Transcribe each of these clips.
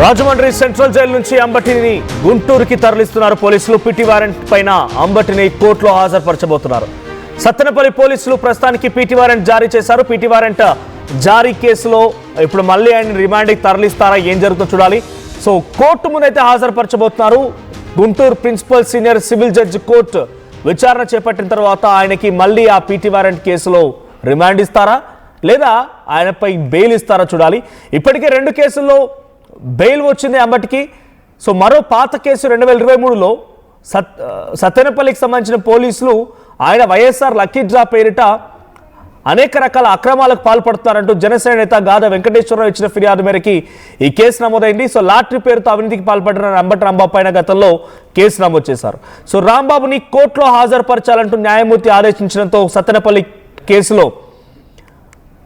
Rajahmundry central jail నుంచి అంబటిని గుంటూరుకి తరలిస్తున్నారు పోలీసులు. పిటి వారెంట్ పైన అంబటిని కోర్టులో హాజరుపరచబోతున్నారు. సత్తెనపల్లి పోలీసులు ప్రస్తుతానికి పిటి వారెంట్ జారీ చేశారు. పిటి వారెంట్ జారీ కేసులో ఇప్పుడు మళ్ళీ ఆయన రిమాండ్కి తరలిస్తారా, ఏం జరుగుతుందో చూడాలి. సో కోర్టు ముందైతే హాజరుపరచబోతున్నారు. Guntur principal senior civil judge court విచారణ చేపట్టిన తర్వాత ఆయనకి మళ్ళీ ఆ పిటి వారెంట్ కేసులో రిమాండ్ ఇస్తారా లేదా ఆయనపై బెయిల్ ఇస్తారా చూడాలి. ఇప్పటికే 2 కేసుల్లో బెయిల్ వచ్చింది అంబటికి. సో మరో పాత కేసు 2023లో సత్తెనపల్లికి సంబంధించిన పోలీసులు ఆయన వైఎస్ఆర్ లక్కీ డ్రా పేరిట అనేక రకాల అక్రమాలకు పాల్పడుతున్నారంటూ జనసేన నేత గాద వెంకటేశ్వరరావు ఇచ్చిన ఫిర్యాదు మేరకి ఈ కేసు నమోదైంది. సో లాటరీ పేరుతో అవినీతికి పాల్పడిన అంబటి రాంబాబు పైన గతంలో కేసు నమోదు చేశారు. సో రాంబాబుని కోర్టులో హాజరుపరచాలంటూ న్యాయమూర్తి ఆదేశించడంతో సత్తెనపల్లి కేసులో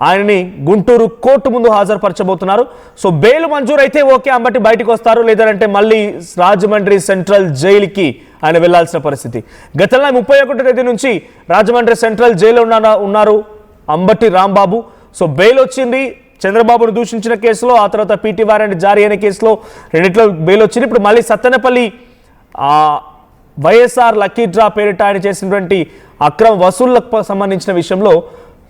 ఆయనని గుంటూరు కోర్టు ముందు హాజరుపరచబోతున్నారు. సో బెయిల్ మంజూరు అయితే ఓకే, అంబటి బయటకు వస్తారు. లేదంటే మళ్ళీ రాజమండ్రి సెంట్రల్ జైలుకి ఆయన వెళ్లాల్సిన పరిస్థితి. గతంలో 31వ తేదీ నుంచి రాజమండ్రి సెంట్రల్ జైల్లో ఉన్నారు అంబటి రాంబాబు. సో బెయిల్ వచ్చింది చంద్రబాబును దూషించిన కేసులో, ఆ తర్వాత పిటి వారెంట్ జారీ అయిన కేసులో రెండిట్లో బెయిల్ వచ్చింది. ఇప్పుడు మళ్ళీ సత్తెనపల్లి వైఎస్ఆర్ లక్కీ డ్రా పేరిట ఆయన చేసినటువంటి అక్రమ వసూళ్లకు సంబంధించిన విషయంలో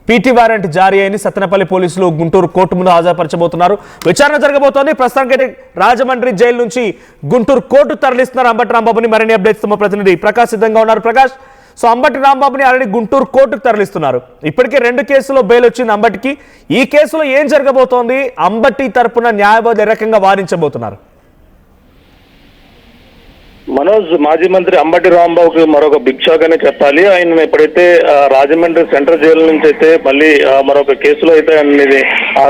పిటి వారెంట్ జారీ అయింది. సత్తెనపల్లి పోలీసులు గుంటూరు కోర్టు ముందు హాజరుపరచబోతున్నారు. విచారణ జరగబోతోంది. ప్రస్తుతానికైతే రాజమండ్రి జైలు నుంచి గుంటూరు కోర్టు తరలిస్తున్నారు అంబటి రాంబాబుని. మరిన్ని అప్డేట్స్ మా ప్రతినిధి ప్రకాష్ సిద్ధంగా ఉన్నారు. ప్రకాష్, సో అంబటి రాంబాబుని ఆల్రెడీ గుంటూరు కోర్టుకు తరలిస్తున్నారు. ఇప్పటికే 2 కేసుల్లో బెయిల్ వచ్చింది అంబటికి. ఈ కేసులో ఏం జరగబోతోంది? అంబటి తరపున న్యాయవాదులు ఏ రకంగా వాదించబోతున్నారు? మనోజ్, మాజీ మంత్రి అంబటి రాంబాబుకి మరొక బిగ్ షాక్ అనే చెప్పాలి. ఆయన ఎప్పుడైతే రాజమండ్రి సెంట్రల్ జైలు నుంచి అయితే మళ్ళీ మరొక కేసులో అయితే ఆయన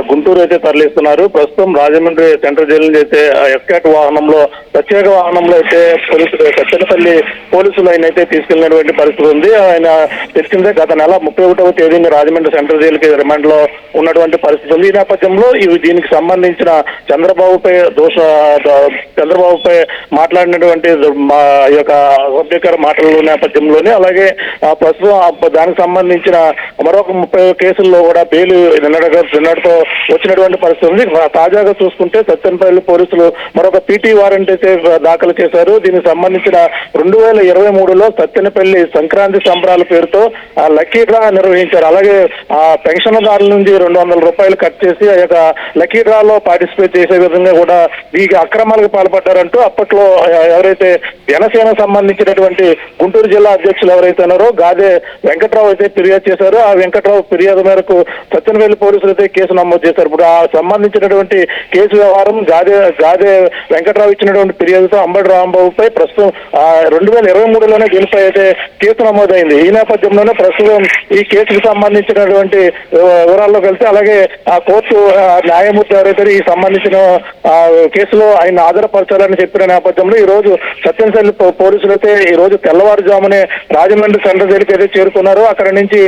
గుంటూరు అయితే తరలిస్తున్నారు. ప్రస్తుతం రాజమండ్రి సెంట్రల్ జైలు నుంచి అయితే ఎస్కాట్ వాహనంలో, ప్రత్యేక వాహనంలో అయితే సత్తెనపల్లి పోలీసులు ఆయన అయితే తీసుకెళ్లినటువంటి పరిస్థితి ఉంది. ఆయన తెలిసిందే గత నెల 31వ తేదీని రాజమండ్రి సెంట్రల్ జైలుకి రిమాండ్ లో ఉన్నటువంటి పరిస్థితి ఉంది. ఈ నేపథ్యంలో దీనికి సంబంధించిన చంద్రబాబుపై మాట్లాడినటువంటి మా యొక్క అసభ్యకర మాటల నేపథ్యంలోనే, అలాగే ప్రస్తుతం దానికి సంబంధించిన మరొక 30 కేసుల్లో కూడా బెయిల్ నిన్నటితో వచ్చినటువంటి పరిస్థితి ఉంది. తాజాగా చూసుకుంటే సత్తెనపల్లి పోలీసులు మరొక పిటి వారెంట్ అయితే దాఖలు చేశారు. దీనికి సంబంధించిన 2023లో సత్తెనపల్లి సంక్రాంతి సంబరాల పేరుతో లక్కీ డ్రా నిర్వహించారు. అలాగే పెన్షన్దారుల నుంచి 200 రూపాయలు కట్ చేసి ఆ యొక్క లక్కీ డ్రాలో పార్టిసిపేట్ చేసే విధంగా కూడా ఈ అక్రమాలకు పాల్పడ్డారంటూ అప్పట్లో ఎవరైతే జనసేన సంబంధించినటువంటి గుంటూరు జిల్లా అధ్యక్షులు ఎవరైతే ఉన్నారో గాదే వెంకట్రావు అయితే ఫిర్యాదు చేశారు. ఆ వెంకట్రావు ఫిర్యాదు మేరకు సత్తెనపల్లి పోలీసులు అయితే కేసు నమోదు చేశారు. ఇప్పుడు ఆ సంబంధించినటువంటి కేసు వ్యవహారం గాదే వెంకట్రావు ఇచ్చినటువంటి ఫిర్యాదుతో అంబటి రాంబాబుపై ప్రస్తుతం 2023లోనే దీనిపై అయితే కేసు నమోదైంది. ఈ నేపథ్యంలోనే ప్రస్తుతం ఈ కేసుకు సంబంధించినటువంటి వివరాల్లోకి వెళ్తే, అలాగే ఆ కోర్టు న్యాయమూర్తి ఎవరైతే ఈ సంబంధించిన కేసులో ఆయన ఆధారపరచాలని చెప్పిన నేపథ్యంలో ఈ రోజు సత్తెనపల్లి పోలీసులు అయితే ఈ రోజు తెల్లవారుజామునే రాజమండ్రి సెంట్రల్ జైలుకి అయితే చేరుకున్నారు. అక్కడ నుంచి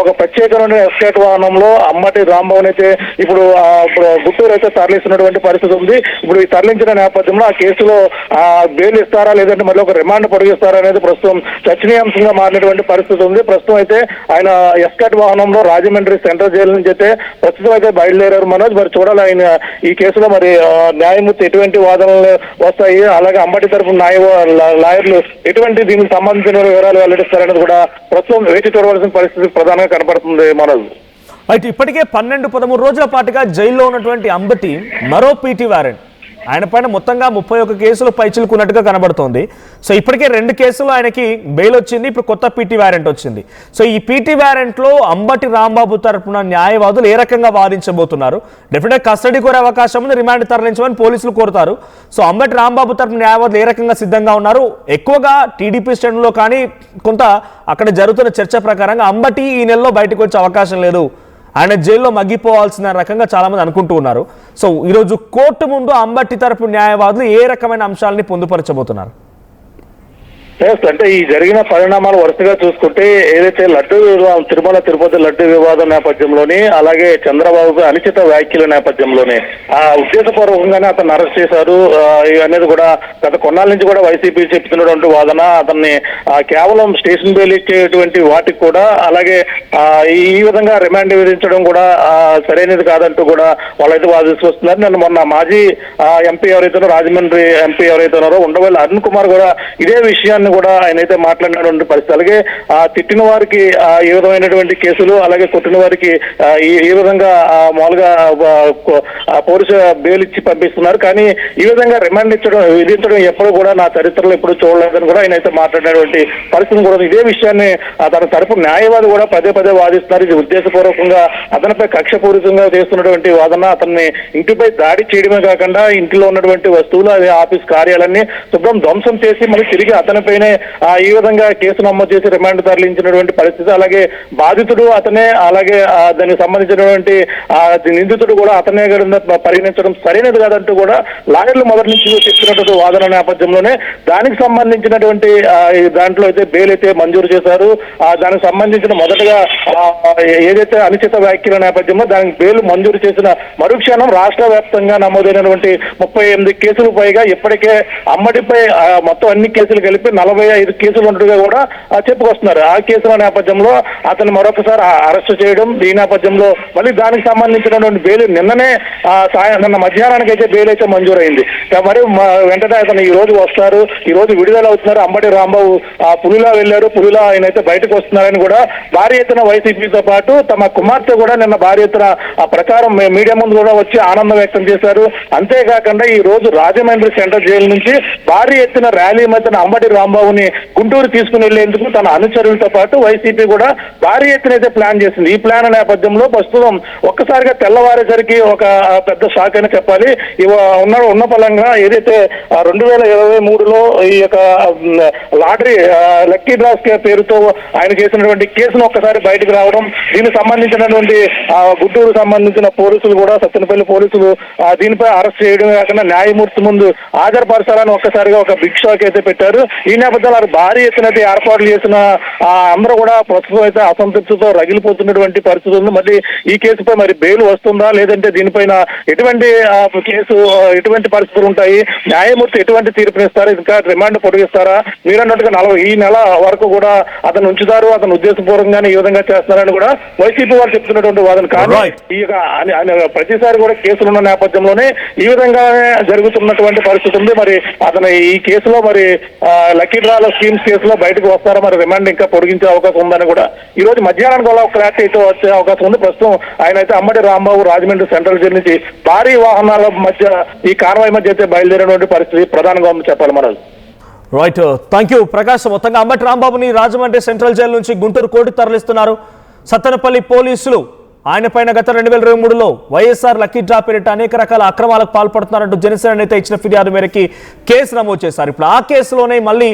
ఒక ప్రత్యేకమైన ఎస్కాట్ వాహనంలో అంబటి రాంబాబుని అయితే ఇప్పుడు గుంటూరు అయితే తరలిస్తున్నటువంటి పరిస్థితి ఉంది. ఇప్పుడు ఈ తరలించిన నేపథ్యంలో ఆ కేసులో బెయిల్ ఇస్తారా లేదంటే మళ్ళీ ఒక రిమాండ్ పొడిగిస్తారా అనేది ప్రస్తుతం చర్చనీయాంశంగా మారినటువంటి పరిస్థితి ఉంది. ప్రస్తుతం అయితే ఆయన ఎస్కాట్ వాహనంలో రాజమండ్రి సెంట్రల్ జైలు నుంచి అయితే ప్రస్తుతం అయితే బయలుదేరారు. మనోజ్, మరి చూడాలి ఆయన ఈ కేసులో మరి న్యాయమూర్తి ఎటువంటి వాదనలు వస్తాయి, అలాగే అంబటి తరఫున లాయర్లు ఎటువంటి దీనికి సంబంధించిన వివరాలు వెల్లడిస్తారనేది కూడా ప్రస్తుతం వేచి చూడవలసిన పరిస్థితి ప్రధానంగా కనపడుతుంది. మనోజ్, అయితే ఇప్పటికే 12-13 రోజుల పాటుగా జైల్లో ఉన్నటువంటి అంబటి మరో పిటి వారెంట్ ఆయన పైన మొత్తంగా 31 కేసులు పైచిలుకున్నట్టుగా కనబడుతోంది. సో ఇప్పటికే 2 కేసులు ఆయనకి బెయిల్ వచ్చింది, ఇప్పుడు కొత్త పిటి వారెంట్ వచ్చింది. సో ఈ పిటి వారెంట్లో అంబటి రాంబాబు తరపున న్యాయవాదులు ఏ రకంగా వాదించబోతున్నారు? డెఫినెట్గా కస్టడీ కోరే అవకాశం ఉంది, రిమాండ్ తరలించమని పోలీసులు కోరుతారు. సో అంబటి రాంబాబు తరపున న్యాయవాదులు ఏ రకంగా సిద్ధంగా ఉన్నారు? ఎక్కువగా టీడీపీ శ్రేణుల్లో కానీ కొంత అక్కడ జరుగుతున్న చర్చ ప్రకారంగా అంబటి ఈ నెలలో బయటకు వచ్చే అవకాశం లేదు, ఆయన జైల్లో మగ్గిపోవాల్సిన రకంగా చాలా మంది అనుకుంటూ ఉన్నారు. సో ఈరోజు కోర్టు ముందు అంబటి తరపు న్యాయవాదులు ఏ రకమైన అంశాలని పొందుపరచబోతున్నారు? అంటే ఈ జరిగిన పరిణామాలు వరుసగా చూసుకుంటే ఏదైతే లడ్డు వివాదం, తిరుమల తిరుపతి లడ్డు వివాదం నేపథ్యంలోని, అలాగే చంద్రబాబు అనుచిత వ్యాఖ్యల నేపథ్యంలోనే ఉద్దేశపూర్వకంగానే అతన్ని అరెస్ట్ చేశారు అనేది కూడా గత కొన్నాళ్ళ నుంచి కూడా వైసీపీ చెప్తున్నటువంటి వాదన. అతన్ని కేవలం స్టేషన్ బెయిల్ ఇచ్చేటువంటి వాటికి కూడా, అలాగే ఈ విధంగా రిమాండ్ విధించడం కూడా సరైనది కాదంటూ కూడా వాళ్ళైతే వాదిస్తూ వస్తున్నారు. నన్ను మొన్న మాజీ ఎంపీ ఎవరైతే రాజమండ్రి ఎంపీ ఎవరైతే ఉన్నారో ఉండవల్లి అరుణ్ కుమార్ కూడా ఇదే విషయాన్ని కూడా ఆయన అయితే మాట్లాడినటువంటి పరిస్థితి. అలాగే తిట్టిన వారికి ఏ విధమైనటువంటి కేసులు, అలాగే కొట్టిన వారికి ఈ విధంగా మామూలుగా పోలీసు బెయిల్ ఇచ్చి పంపిస్తున్నారు, కానీ ఈ విధంగా రిమాండ్ విధించడం ఎప్పుడు కూడా నా చరిత్రలో ఎప్పుడు చూడలేదని కూడా ఆయన అయితే మాట్లాడినటువంటి పరిస్థితి కూడా. ఇదే విషయాన్ని తన తరపు న్యాయవాది కూడా పదే పదే వాదిస్తున్నారు. ఇది ఉద్దేశపూర్వకంగా అతనిపై కక్షపూరితంగా చేస్తున్నటువంటి వాదన. అతన్ని ఇంటిపై దాడి చేయడమే కాకుండా ఇంటిలో ఉన్నటువంటి వస్తువులు, అదే ఆఫీస్ కార్యాలన్నీ శుభ్రం ధ్వంసం చేసి మళ్ళీ తిరిగి అతనిపైనే ఈ విధంగా కేసు నమోదు చేసి రిమాండ్ తరలించినటువంటి పరిస్థితి. అలాగే బాధితుడు అతనే, అలాగే దానికి సంబంధించినటువంటి నిందితుడు కూడా అతనే పరిగణించడం సరైనది కాదంటూ కూడా లాయర్లు మొదటి నుంచి చెప్తున్నటువంటి వాదన నేపథ్యంలోనే దానికి సంబంధించినటువంటి దాంట్లో అయితే బెయిల్ అయితే మంజూరు చేశారు. దానికి సంబంధించిన మొదటగా ఏదైతే అనుచిత వ్యాఖ్యల నేపథ్యంలో దానికి బెయిల్ మంజూరు చేసిన మరుక్షణం రాష్ట్ర వ్యాప్తంగా నమోదైనటువంటి 38 కేసులు పైగా ఇప్పటికే అమ్మడిపై మొత్తం అన్ని కేసులు కలిపి 45 కేసులు ఉన్నట్టుగా కూడా చెప్పుకొస్తున్నారు. ఆ కేసుల నేపథ్యంలో అతను మరొకసారి అరెస్ట్ చేయడం, ఈ నేపథ్యంలో మళ్ళీ దానికి సంబంధించినటువంటి బెయిల్ నిన్న మధ్యాహ్నానికి అయితే బెయిల్ అయితే మంజూరైంది. మరి వెంటనే అతను ఈ రోజు వస్తారు, ఈ రోజు విడుదల అవుతున్నారు. అంబటి రాంబాబు పులిలా వెళ్లారు, పులిలా ఆయన అయితే బయటకు వస్తున్నారని కూడా భారీ ఎత్తున వైసీపీతో పాటు తమ కుమార్తె కూడా నిన్న భారీ ఎత్తున ప్రచారం మీడియా ముందు కూడా వచ్చి ఆనందం వ్యక్తం చేశారు. అంతేకాకుండా ఈ రోజు రాజమండ్రి సెంట్రల్ జైలు నుంచి భారీ ఎత్తున ర్యాలీ మధ్యన అంబటి రాంబాబుని గుంటూరు తీసుకుని వెళ్లేందుకు తన అనుచరులతో పాటు వైసీపీ కూడా భారీ ఎత్తున అయితే ప్లాన్ చేసింది. ఈ ప్లాన్ నేపథ్యంలో ప్రస్తుతం ఒక్కసారిగా తెల్లవారేసరికి ఒక పెద్ద షాక్ అని చెప్పాలి. ఉన్న పలంగా ఏదైతే 2023లో ఈ యొక్క లాటరీ లక్కీ డ్రాస్ పేరుతో ఆయన చేసినటువంటి కేసును ఒక్కసారి బయటకు రావడం, దీనికి సంబంధించినటువంటి గుంటూరు సంబంధించిన పోలీసులు కూడా, సత్తెనపల్లి పోలీసులు దీనిపై అరెస్ట్ చేయడమే కాకుండా న్యాయమూర్తి ముందు హాజరుపరచాలని ఒక్కసారిగా ఒక బిగ్ షాక్ అయితే పెట్టారు. ఈ నేపథ్యంలో భారీ ఎత్తున ఏర్పాట్లు చేసిన అందరూ కూడా ప్రస్తుతం అయితే అసంతృప్తితో రగిలిపోతున్నటువంటి పరిస్థితి ఉంది. మళ్ళీ ఈ కేసుపై మరి బెయిల్ వస్తుందా, లేదంటే దీనిపైన ఎటువంటి పరిస్థితులు ఉంటాయి, న్యాయమూర్తి ఎటువంటి తీర్పునిస్తారు, ఇంకా రిమాండ్ పొడిగిస్తారా, మీరన్నట్టుగా ఈ నెల వరకు కూడా అతను ఉంచుతారు, అతను ఉద్దేశపూర్వకంగానే ఈ విధంగా చేస్తున్నారని కూడా వైసీపీ వారు చెప్తున్నటువంటి వాదన. కానీ ఈ ప్రతిసారి కూడా కేసులు ఉన్న నేపథ్యంలోనే ఈ విధంగానే జరుగుతున్నటువంటి పరిస్థితి ఉంది. మరి అతను ఈ కేసులో మరి లక్కీ డ్రాల స్కీమ్స్ కేసులో బయటకు వస్తారా, మరి రిమాండ్ ఇంకా పొడిగించే అవకాశం ఉందని కూడా ఈ రోజు మధ్యాహ్నానికి వల్ల క్లారిటీ అయితే వచ్చే అవకాశం ఉంది. ప్రస్తుతం ఆయన అయితే అంబటి రాంబాబు రాజమండ్రి సెంట్రల్ జైలు నుంచి భారీ వాహనాల మధ్య ఈ కాన్వాయ్ మధ్య అయితే బయలుదేరినటువంటి పరిస్థితి ప్రధానంగా ఉంది చెప్పాలి మనల్ని. Right, thank you Prakash. మొత్తంగా అంబటి రాంబాబుని రాజమండ్రి సెంట్రల్ జైలు నుంచి గుంటూరు కోర్టుకు తరలిస్తున్నారు. సత్తెనపల్లి పోలీసులు ఆయన పైన గత 2023లో వైఎస్ఆర్ లక్కీ డ్రా పేరిట అనేక రకాల అక్రమాలకు పాల్పడుతున్నారంటూ జనసేన నేత ఇచ్చిన ఫిర్యాదు మేరకు కేసు నమోదు చేశారు. ఇప్పుడు ఆ కేసులోనే మళ్ళీ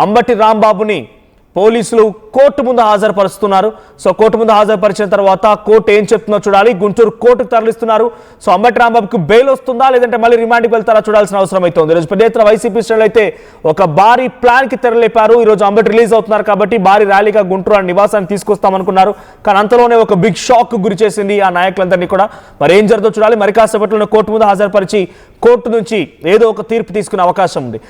అంబటి రాంబాబుని పోలీసులు కోర్టు ముందు హాజరుపరుస్తున్నారు. సో కోర్టు ముందు హాజరుపరిచిన తర్వాత కోర్టు ఏం చెప్తుందో చూడాలి. గుంటూరు కోర్టుకు తరలిస్తున్నారు. సో అంబటి రాంబాబుకి బెయిల్ వస్తుందా, లేదంటే మళ్ళీ రిమాండ్కి వెళ్తారా చూడాల్సిన అవసరం అయితే ఉంది. ఈరోజు పెద్ద ఎత్తున వైసీపీ శ్రేణులు అయితే ఒక భారీ ప్లాన్ కి తెరలేపారు. ఈరోజు అంబటి రిలీజ్ అవుతున్నారు కాబట్టి భారీ ర్యాలీగా గుంటూరు నివాసాన్ని తీసుకొస్తామనుకున్నారు. కానీ అంతలోనే ఒక బిగ్ షాక్ గురి చేసింది ఆ నాయకులందరినీ కూడా. మరి ఏం జరుగుతుందో చూడాలి. మరి కాసేపట్లోనే కోర్టు ముందు హాజరుపరిచి కోర్టు నుంచి ఏదో ఒక తీర్పు తీసుకునే అవకాశం ఉంది.